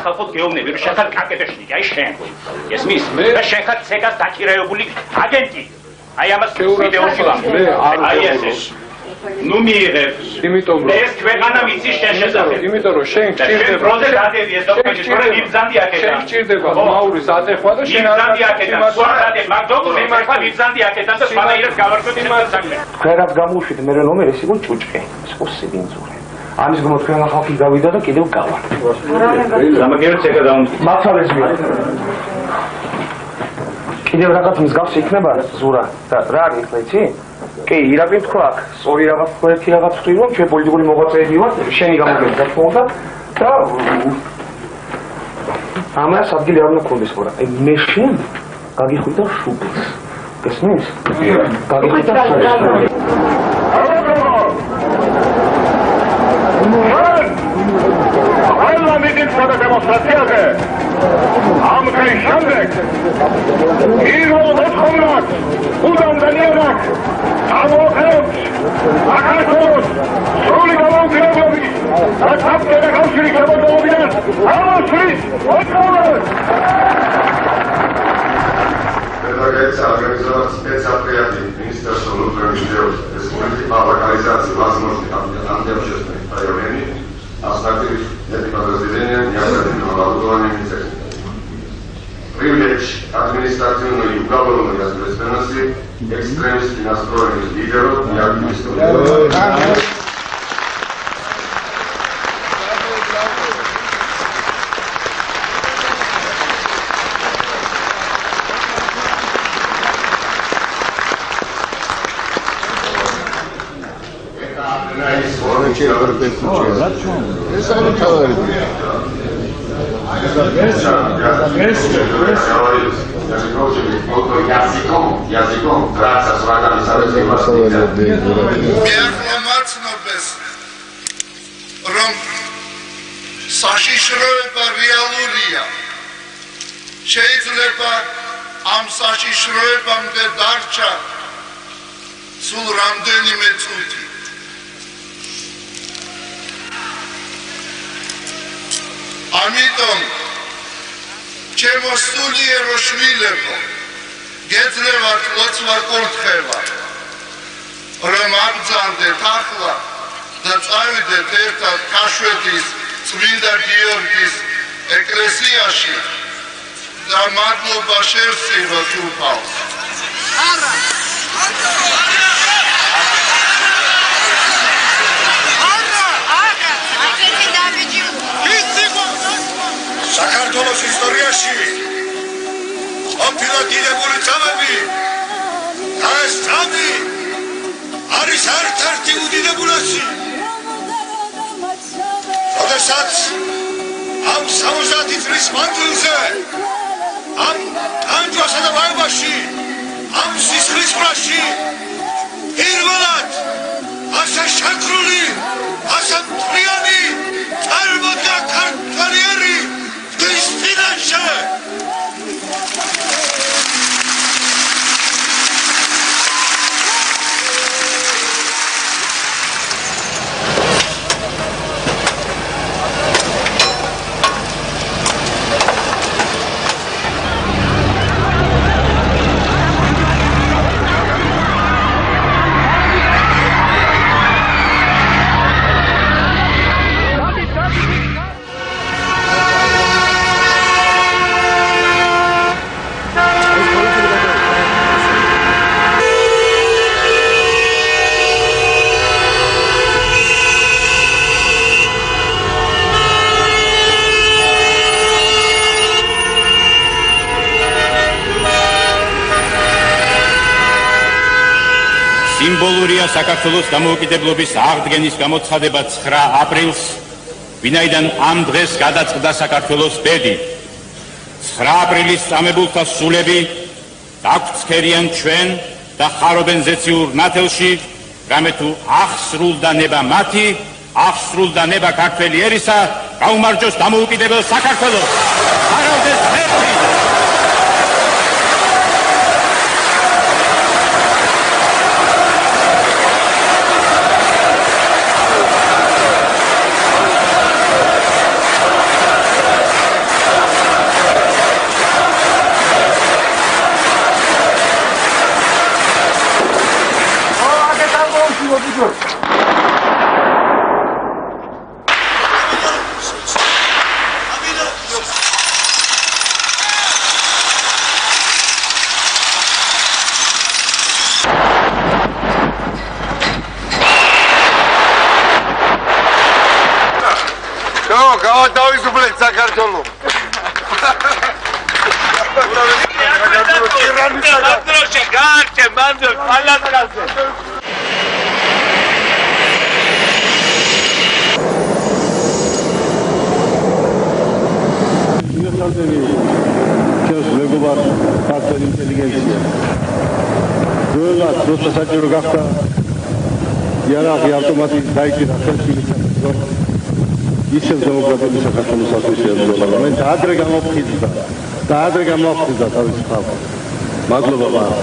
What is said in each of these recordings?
სახალხოდ გეუბნები, რომ შენ ხარ კაკეტეშნიკი, აი შენ. ესმის? და შენ ხარ ცეკას დაჭირაებული აგენტი. აი ამას ვიდეოში ვამბობ. აი ეს. ნუ მიიღებ. იმიტომ რომ ეს ქვეყანა ვიცი შენ შესახებ. იმიტომ რომ შენ გჭირდება. პროზე გადები ეს დოკუმენტი, თორე მიბზანდი აქედან. შენ გჭირდება მაურის ატეხვა და შენ არ მიბზანდი აქედან. სვარადე მაგ დოკუმენტს ახლა მიბზანდი აქედან და სვანაირებს გავარკვევთ ეს საქმე. თქვენ რაც გამოვშვით მე ნომერი ეს იყო ჭუჭყი. ეს ხო სიბინძური. ამის გამო თქვენ ხალხი გავიდა და კიდევ გავარ. გამაგერეთ ეგა დაუნდ. მართალს მე. კიდევ რაღაც მსგავსი იქნება ზურა და რა არის ხო იცი? კი, ირაკლი თქვა აქ, სწორი რაღაც თქვა ერთი რაღაც ვთქვი რომ ჩვენ პოლიტიკური მოღვაწეები ვართ, შენი გამოგები და თქონდა და ამას ადგილი არ უნდა გქონდეს ხო რა. აი მე შენ გაგიხვიდა შუბლს. გესმის? გაგიხვიდა შუბლს. alla medicina demonstrațiază am creșandec iro odkomnak udam danielak amokhevs akartos sruli gamovgreblobi და საბჭოთა კავშირის შემოწმებიდან ამოსვლის ოთხოვნად Предлагается организовать спецотряды Министерства внутренних дел Республики по локализации возможных антиобщественных проявлений, оснастить эти подразделения необходимым оборудованием и техникой. Привлечь административную и уголовную ответственность экстремистски настроенных лидеров и активистов. რომ საშიშროება რეალურია შეიძლება ამ საშიშროებამდე დარჩა სულ რამდენიმე წუთი ამიტომ ჩემო სულიერო შვილებო გეძლევათ ლოცვა კურთხევა რომ აბრძანდეთ ახლა და წავიდეთ ერთად ქაშვეთის წმინდა გიორგის ეკლესიაში და მადლობა შევსწიროთ უფალს არა საქართველოს ისტორიაში ყოფილა დიდებული წამები და ეს წამი არის ერთ-ერთი უდიდებულესი როდესაც ამ 70 წლის მანძილზე ამ განჯვასა და ბაებაში ამ სისხლისღვრაში პირველად ასე შაქრული ასე მთლიანი წარმოდგა ქართველი Christina სიმბოლურია საქართველოს დამოუკიდებლობის აღდგენის გამოცხადება 9 აპრილს, ვინაიდან ამ დღეს გადაწყდა საქართველოს ბედი. 9 აპრილის წამებულთა სულები დაგვრცქერიან ჩვენ და ხარობენ ზეციურ ნათელში, რამე თუ აღსრულდა ნება მათი, აღსრულდა ნება ქართველი ერისა, გაუმარჯოს დამოუკიდებელ საქართველოს. არავდეს ერთი დროში გაარჩე მანდელ პალატკაზე. Сейчас мეგობარ ქართული ინტელიგენცია. როდესაც როცა საჭირო გახდა იარაღი ავტომატით დაიჭირა ხელშეკრულების ისევ დემოკრატიული საქართველოს ასოციაციის პარლამენტი ადრე გამოფხიზდა თავის ხალხს. მადლობა მას.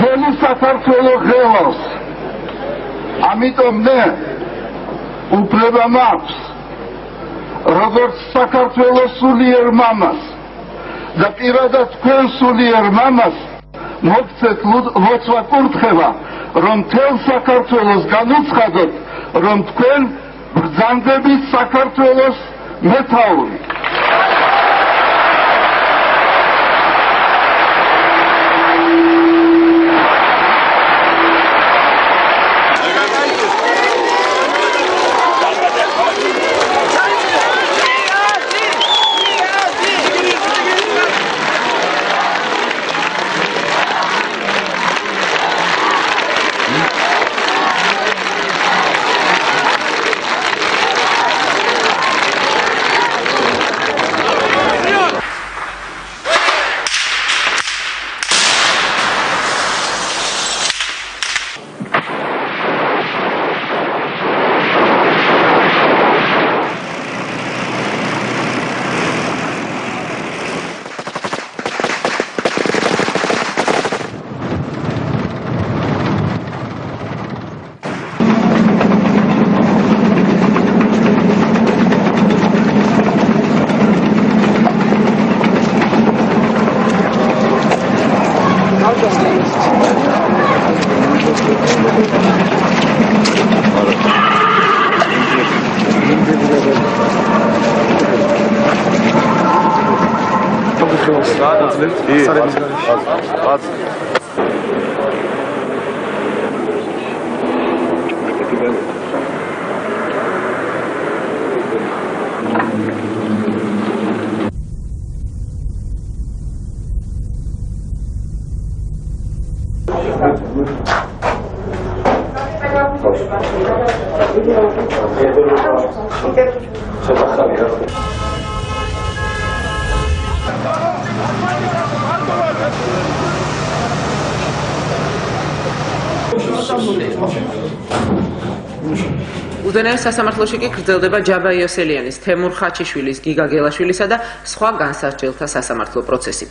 Ხელი საქართველოს ღელოს. ამიტომ მე უფლება მაქვს როგორც საქართველოს სულიერ მამას და პირადად თქვენ სულიერ მამას მოგცეთ ლოცვა კურთხევა რომ მთელ საქართველოს განუცხადოთ რომ თქვენ ბრძანდებით საქართველოს მეთაური. უდენერის სასამართლოში კი გრძელდება ჯაბა იოსელიანის, თემურ ხაჩიშვილის, გიგა გელაშვილისა და სხვა განსასჯელთა სასამართლო პროცესი.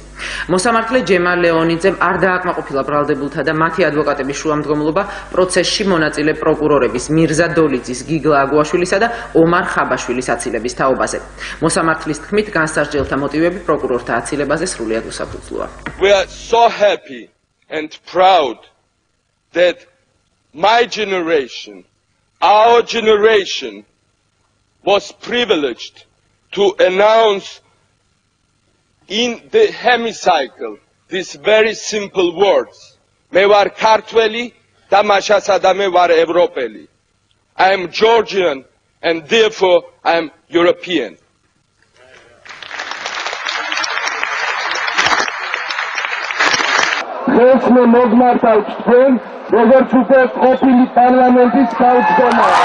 მოსამართლე ჯემალ ლეონიძემ არ დააკმაყოფილა ბრალდებულთა და მათი ადვოკატების შუამდგომლობა პროცესში მონაწილე პროკურორების მირზა დოლიძის, გიგლა აგუაშვილისა და ომარ ხაბაშვილის აცილების თაობაზე. მოსამართლის თქმით, განსასჯელთა მოტივები პროკურორთა აცილებაზე სრულიად უსაფუძვლოა. We are so happy and proud that my generation, our generation, was privileged to announce in the hemicycle these very simple words. Me var kartveli, da mashasa da me var Evropeli. I am Georgian and therefore I am European. Ხესმე მოგმართავთ თქვენ, როგორც უკვე ყოფილი პარლამენტის თავმჯდომარე.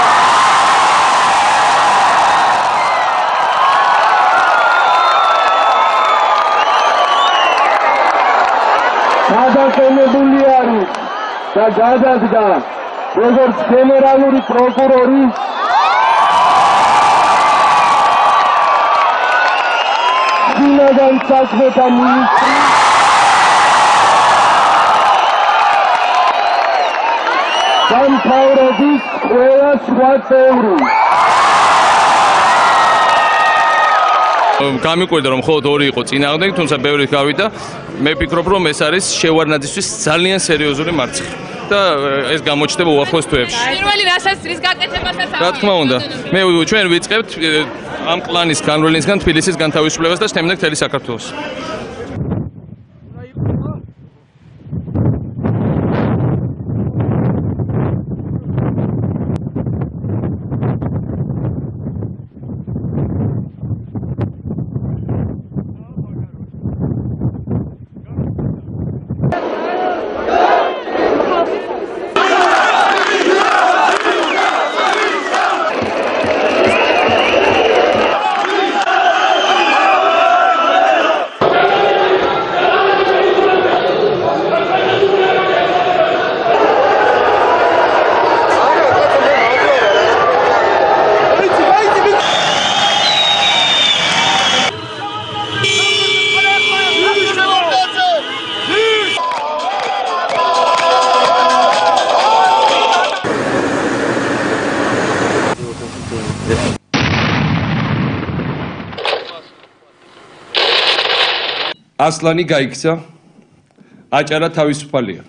გადაყენებული არის და გადადგა როგორც გენერალური პროკურორი წინაგან საქმეთა მინისტრი სამთავრობის ყველა სხვა წევრი. გამიკვირდა რომ მხოლოდ ორი იყო წინააღმდეგ, თუმცა ბევრი გავიდა. მე ვფიქრობ რომ ეს არის შევარდნაძისთვის ძალიან სერიოზული მარცხი და ეს გამოჩნდება უახლოეს თვეებში. პირველი რასაც რის გაკეთებასაც რა თქმა უნდა, ჩვენ ვიწყებთ ამ პლანის განვლენისგან თბილისის განთავისუფლებას და შემდეგ მთელი საქართველოს. ასლანი გაიქცა, აჭარა თავისუფალია.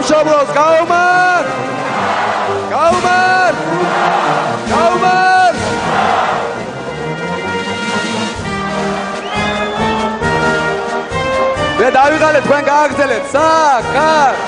სამშობლოს გაუმარ! გაუმარ! გაუმარ! მე დავიღალეთ, თქვენ გააგრძელეთ. საკ!